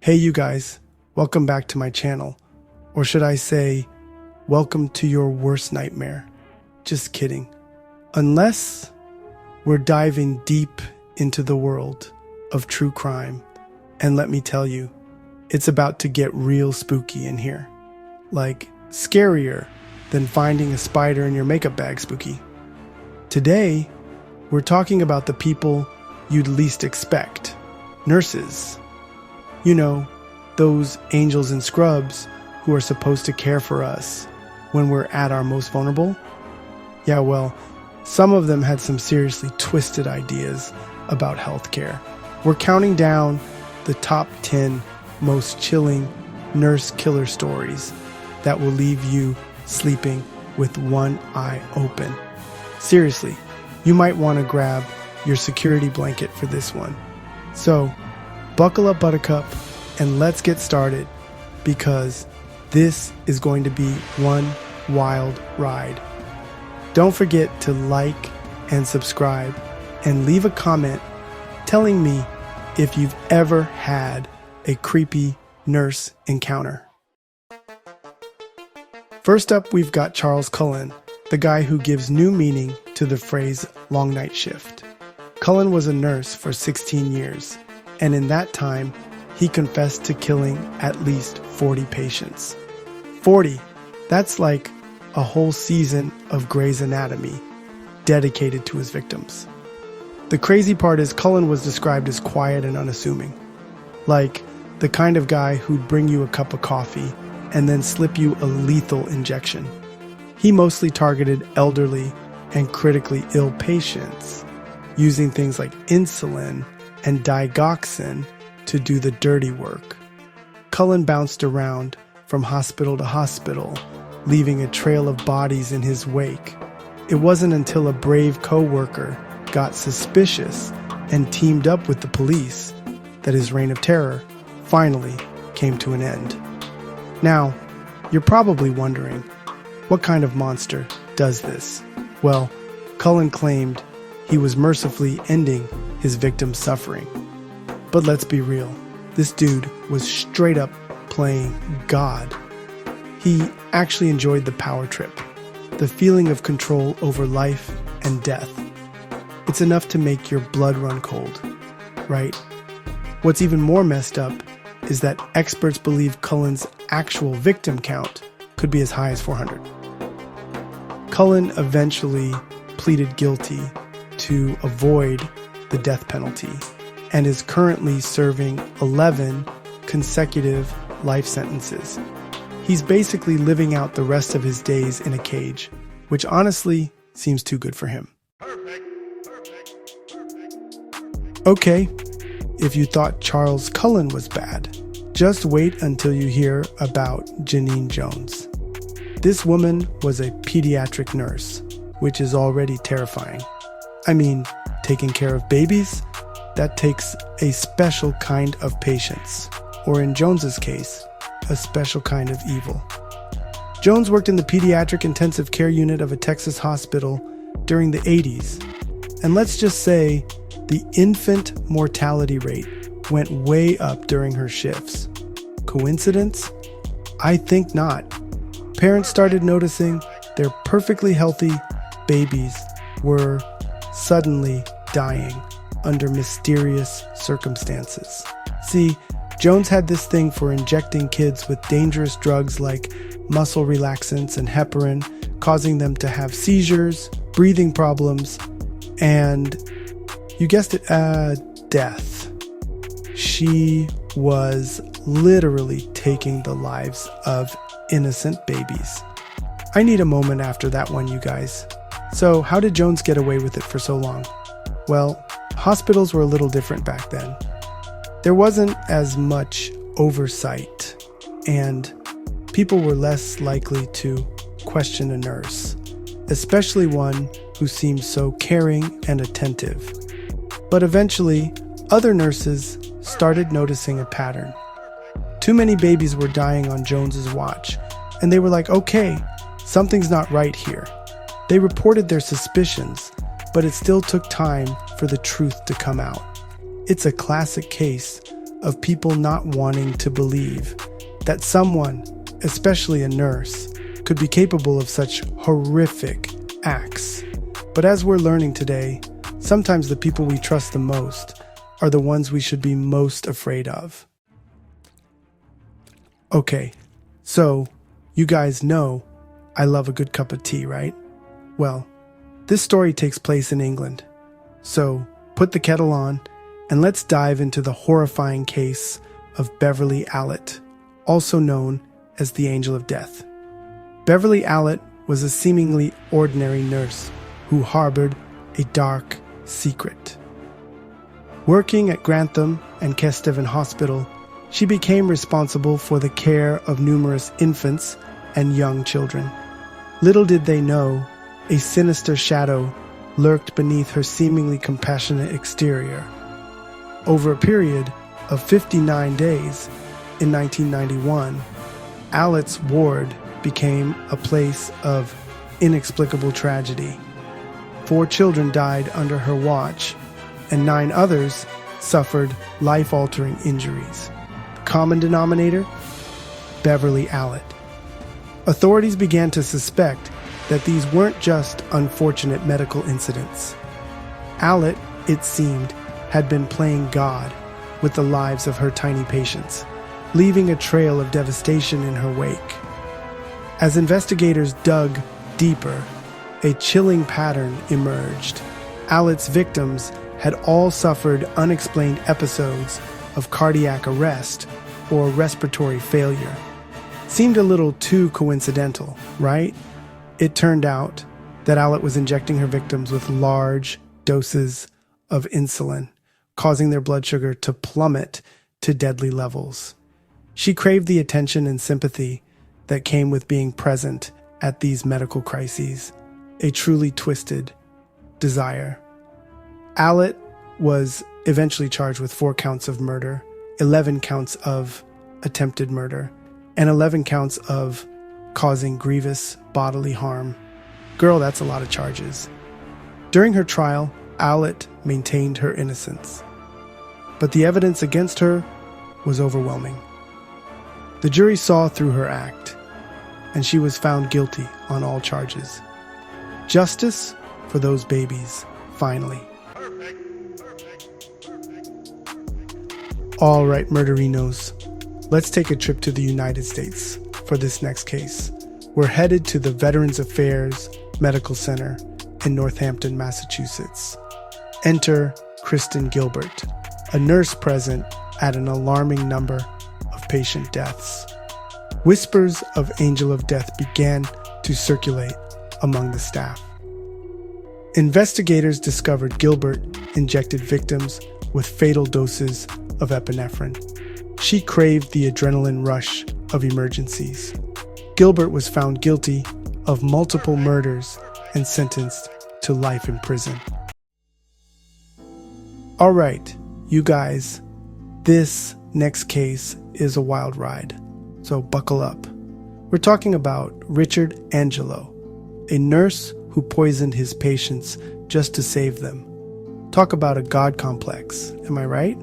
Hey you guys, welcome back to my channel. Or should I say, welcome to your worst nightmare. Just kidding. Unless we're diving deep into the world of true crime. And let me tell you, it's about to get real spooky in here. Like, scarier than finding a spider in your makeup bag spooky. Today, we're talking about the people you'd least expect. Nurses. You know, those angels in scrubs who are supposed to care for us when we're at our most vulnerable. Yeah, well, some of them had some seriously twisted ideas about healthcare. We're counting down the top 10 most chilling nurse killer stories that will leave you sleeping with one eye open. Seriously, you might want to grab your security blanket for this one. So, buckle up, Buttercup, and let's get started, because this is going to be one wild ride. Don't forget to like and subscribe and leave a comment telling me if you've ever had a creepy nurse encounter. First up, we've got Charles Cullen, the guy who gives new meaning to the phrase long night shift. Cullen was a nurse for 16 years, and in that time, he confessed to killing at least 40 patients. 40! That's like a whole season of Grey's Anatomy dedicated to his victims. The crazy part is Cullen was described as quiet and unassuming. Like the kind of guy who'd bring you a cup of coffee and then slip you a lethal injection. He mostly targeted elderly and critically ill patients, using things like insulin and digoxin to do the dirty work. Cullen bounced around from hospital to hospital, leaving a trail of bodies in his wake. It wasn't until a brave co-worker got suspicious and teamed up with the police that his reign of terror finally came to an end. Now, you're probably wondering, what kind of monster does this? Well, Cullen claimed he was mercifully ending his victim's suffering. But let's be real, this dude was straight up playing God. He actually enjoyed the power trip, the feeling of control over life and death. It's enough to make your blood run cold, right? What's even more messed up is that experts believe Cullen's actual victim count could be as high as 400. Cullen eventually pleaded guilty to avoid the death penalty and is currently serving 11 consecutive life sentences. He's basically living out the rest of his days in a cage, which honestly seems too good for him. Okay, if you thought Charles Cullen was bad, just wait until you hear about Genene Jones. This woman was a pediatric nurse, which is already terrifying. I mean, taking care of babies? That takes a special kind of patience, or in Jones's case, a special kind of evil. Jones worked in the pediatric intensive care unit of a Texas hospital during the 80s, and let's just say the infant mortality rate went way up during her shifts. Coincidence? I think not. Parents started noticing their perfectly healthy babies were suddenly dying under mysterious circumstances. See, Jones had this thing for injecting kids with dangerous drugs like muscle relaxants and heparin, causing them to have seizures, breathing problems, and, you guessed it, death. She was literally taking the lives of innocent babies. I need a moment after that one, you guys. So, how did Jones get away with it for so long? Well, hospitals were a little different back then. There wasn't as much oversight, and people were less likely to question a nurse, especially one who seemed so caring and attentive. But eventually, other nurses started noticing a pattern. Too many babies were dying on Jones's watch, and they were like, okay, something's not right here. They reported their suspicions, but it still took time for the truth to come out. It's a classic case of people not wanting to believe that someone, especially a nurse, could be capable of such horrific acts. But as we're learning today, sometimes the people we trust the most are the ones we should be most afraid of. Okay, so you guys know I love a good cup of tea, right? Well, this story takes place in England. So put the kettle on and let's dive into the horrifying case of Beverly Allitt, also known as the Angel of Death. Beverly Allitt was a seemingly ordinary nurse who harbored a dark secret. Working at Grantham and Kesteven Hospital, she became responsible for the care of numerous infants and young children. Little did they know, a sinister shadow lurked beneath her seemingly compassionate exterior. Over a period of 59 days in 1991, Allitt's ward became a place of inexplicable tragedy. 4 children died under her watch, and 9 others suffered life-altering injuries. The common denominator? Beverly Allitt. Authorities began to suspect that these weren't just unfortunate medical incidents. Allitt, it seemed, had been playing God with the lives of her tiny patients, leaving a trail of devastation in her wake. As investigators dug deeper, a chilling pattern emerged. Allitt's victims had all suffered unexplained episodes of cardiac arrest or respiratory failure. Seemed a little too coincidental, right? It turned out that Allitt was injecting her victims with large doses of insulin, causing their blood sugar to plummet to deadly levels. She craved the attention and sympathy that came with being present at these medical crises, a truly twisted desire. Allitt was eventually charged with 4 counts of murder, 11 counts of attempted murder, and 11 counts of causing grievous bodily harm. Girl, that's a lot of charges. During her trial, Allitt maintained her innocence, but the evidence against her was overwhelming. The jury saw through her act, and she was found guilty on all charges. Justice for those babies, finally. All right, murderinos, let's take a trip to the United States for this next case. We're headed to the Veterans Affairs Medical Center in Northampton, Massachusetts. Enter Kristen Gilbert, a nurse present at an alarming number of patient deaths. Whispers of Angel of Death began to circulate among the staff. Investigators discovered Gilbert injected victims with fatal doses of epinephrine. She craved the adrenaline rush of emergencies. Gilbert was found guilty of multiple murders and sentenced to life in prison. All right, you guys, this next case is a wild ride, so buckle up. We're talking about Richard Angelo, a nurse who poisoned his patients just to save them. Talk about a God complex, am I right?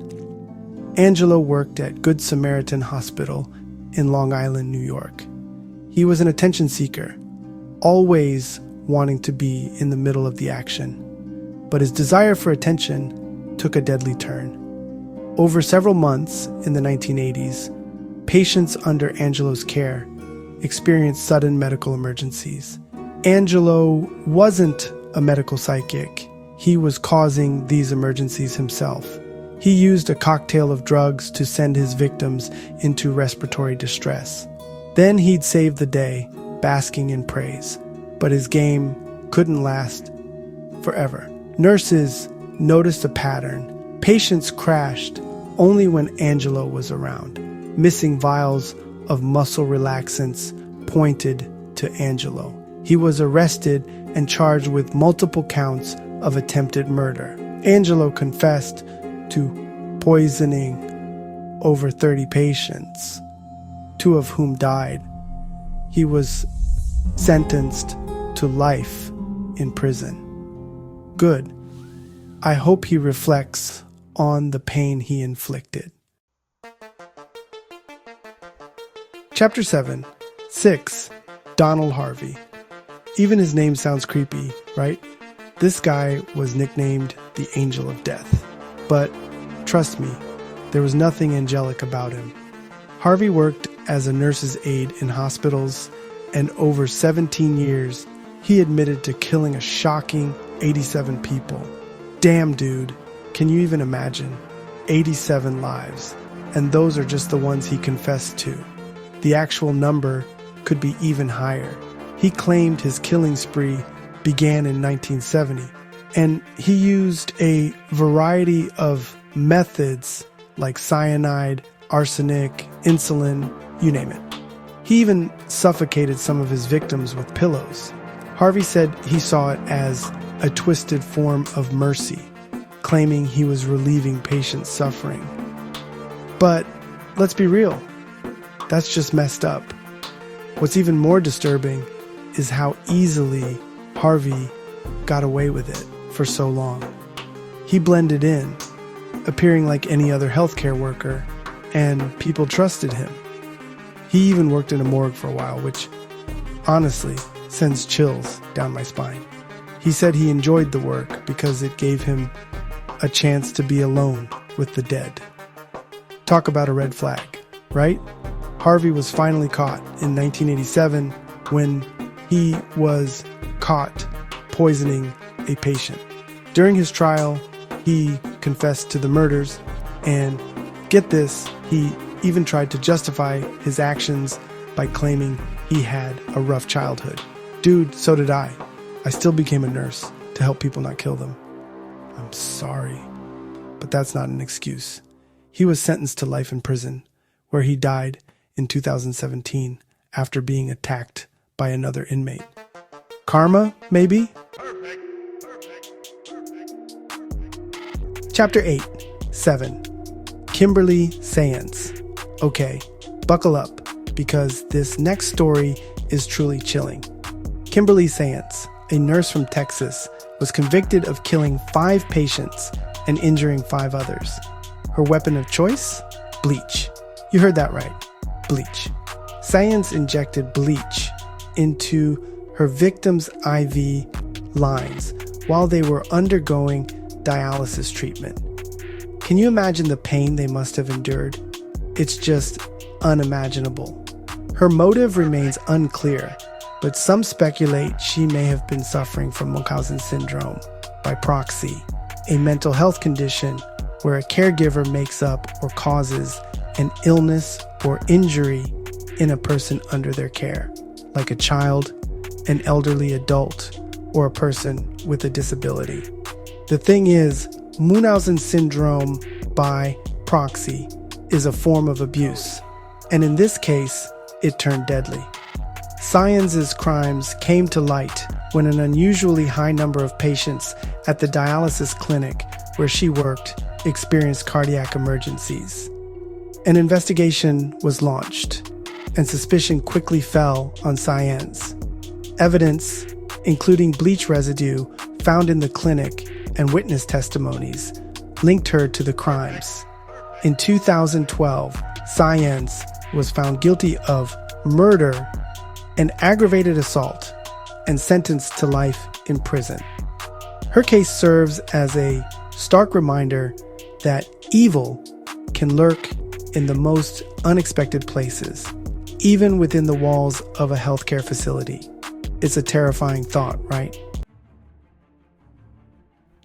Angelo worked at Good Samaritan Hospital in Long Island, New York. He was an attention seeker, always wanting to be in the middle of the action. But his desire for attention took a deadly turn. Over several months in the 1980s, patients under Angelo's care experienced sudden medical emergencies. Angelo wasn't a medical psychic. He was causing these emergencies himself. He used a cocktail of drugs to send his victims into respiratory distress. Then he'd save the day, basking in praise. But his game couldn't last forever. Nurses noticed a pattern. Patients crashed only when Angelo was around. Missing vials of muscle relaxants pointed to Angelo. He was arrested and charged with multiple counts of attempted murder. Angelo confessed to poisoning over 30 patients, 2 of whom died. He was sentenced to life in prison. Good. I hope he reflects on the pain he inflicted. Chapter 7. 6. Donald Harvey. Even his name sounds creepy, right? This guy was nicknamed the Angel of Death. But trust me, there was nothing angelic about him. Harvey worked as a nurse's aide in hospitals, and over 17 years, he admitted to killing a shocking 87 people. Damn, dude. Can you even imagine? 87 lives. And those are just the ones he confessed to. The actual number could be even higher. He claimed his killing spree began in 1970, and he used a variety of methods like cyanide, arsenic, insulin, you name it. He even suffocated some of his victims with pillows. Harvey said he saw it as a twisted form of mercy, claiming he was relieving patients' suffering. But let's be real, that's just messed up. What's even more disturbing is how easily Harvey got away with it for so long. He blended in, appearing like any other healthcare worker, and people trusted him. He even worked in a morgue for a while, which honestly sends chills down my spine. He said he enjoyed the work because it gave him a chance to be alone with the dead. Talk about a red flag, right? Harvey was finally caught in 1987 when he was caught poisoning a patient. During his trial, he confessed to the murders, and get this, he even tried to justify his actions by claiming he had a rough childhood. Dude, so did I. I still became a nurse to help people not kill them. I'm sorry, but that's not an excuse. He was sentenced to life in prison, where he died in 2017 after being attacked by another inmate. Karma, maybe? Chapter 8. 7. Kimberly Sayance. Okay, buckle up, because this next story is truly chilling. Kimberly Sayance, a nurse from Texas, was convicted of killing 5 patients and injuring 5 others. Her weapon of choice? Bleach. You heard that right. Bleach. Sayance injected bleach into her victims' IV lines while they were undergoing dialysis treatment. Can you imagine the pain they must have endured? It's just unimaginable. Her motive remains unclear, but some speculate she may have been suffering from Munchausen syndrome by proxy, a mental health condition where a caregiver makes up or causes an illness or injury in a person under their care, like a child, an elderly adult, or a person with a disability. The thing is, Munchausen syndrome by proxy is a form of abuse, and in this case, it turned deadly. Sayance's crimes came to light when an unusually high number of patients at the dialysis clinic where she worked experienced cardiac emergencies. An investigation was launched, and suspicion quickly fell on Sayance. Evidence, including bleach residue found in the clinic and witness testimonies, linked her to the crimes. In 2012, Sayance was found guilty of murder and aggravated assault and sentenced to life in prison. Her case serves as a stark reminder that evil can lurk in the most unexpected places, even within the walls of a healthcare facility. It's a terrifying thought, right?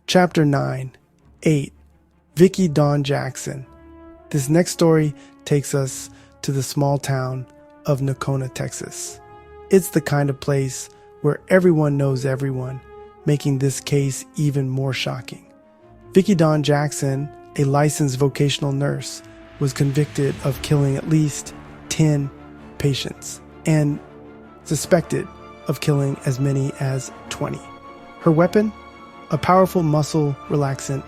Chapter 9. 8. Vicki Dawn Jackson. This next story takes us to the small town of Nocona, Texas. It's the kind of place where everyone knows everyone, making this case even more shocking. Vicki Dawn Jackson, a licensed vocational nurse, was convicted of killing at least 10 patients and suspected of killing as many as 20. Her weapon? A powerful muscle relaxant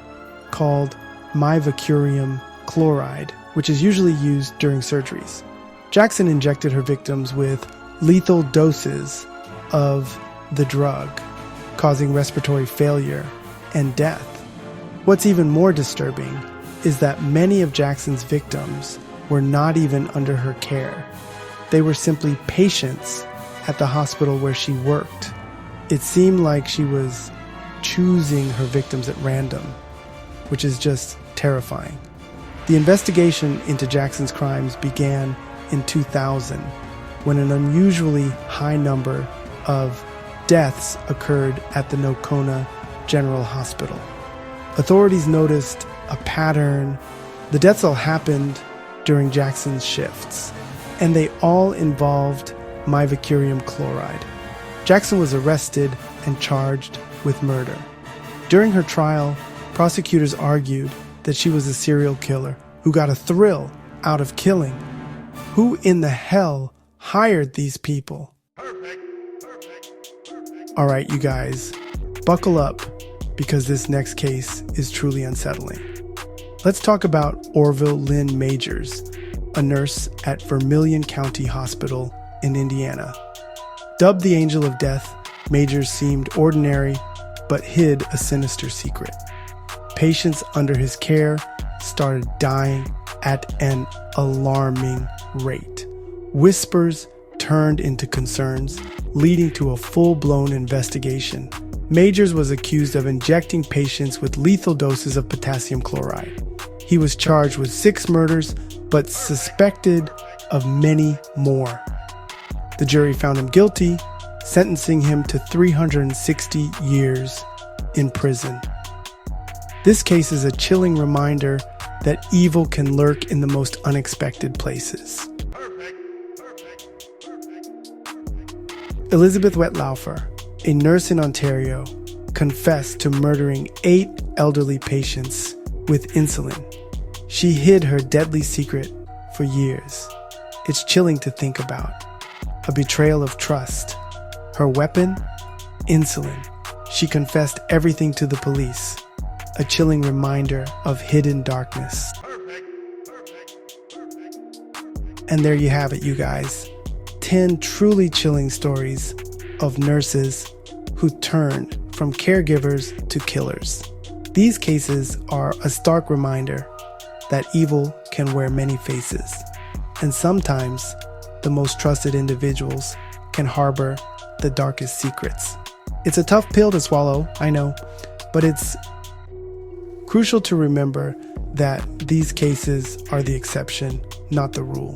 called mivacurium chloride, which is usually used during surgeries. Jackson injected her victims with lethal doses of the drug, causing respiratory failure and death. What's even more disturbing is that many of Jackson's victims were not even under her care. they were simply patients at the hospital where she worked. It seemed like she was choosing her victims at random, which is just terrifying. The investigation into Jackson's crimes began in 2000, when an unusually high number of deaths occurred at the Nocona General Hospital. Authorities noticed a pattern. The deaths all happened during Jackson's shifts, and they all involved mivacurium chloride. Jackson was arrested and charged with murder. During her trial, prosecutors argued that she was a serial killer who got a thrill out of killing. Who in the hell hired these people? All right, you guys, buckle up because this next case is truly unsettling. Let's talk about Orville Lynn Majors, a nurse at Vermilion County Hospital in Indiana. Dubbed the Angel of Death, Majors seemed ordinary but hid a sinister secret. Patients under his care started dying at an alarming rate. Whispers turned into concerns, leading to a full-blown investigation. Majors was accused of injecting patients with lethal doses of potassium chloride. He was charged with 6 murders, but suspected of many more. The jury found him guilty, sentencing him to 360 years in prison. This case is a chilling reminder that evil can lurk in the most unexpected places. Elizabeth Wetlaufer, a nurse in Ontario, confessed to murdering 8 elderly patients with insulin. She hid her deadly secret for years. It's chilling to think about. A betrayal of trust. Her weapon? Insulin. She confessed everything to the police. A chilling reminder of hidden darkness. And there you have it, you guys. 10 truly chilling stories of nurses who turned from caregivers to killers. These cases are a stark reminder that evil can wear many faces, and sometimes the most trusted individuals can harbor the darkest secrets. It's a tough pill to swallow, I know, but it's crucial to remember that these cases are the exception, not the rule.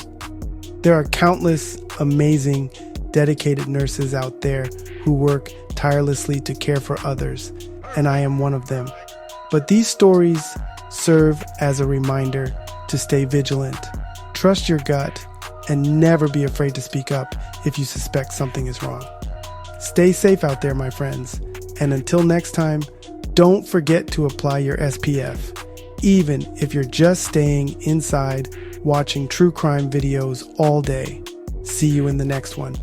There are countless amazing, dedicated nurses out there who work tirelessly to care for others, and I am one of them. But these stories serve as a reminder to stay vigilant, trust your gut, and never be afraid to speak up if you suspect something is wrong. Stay safe out there, my friends, and until next time, don't forget to apply your SPF, even if you're just staying inside watching true crime videos all day. See you in the next one.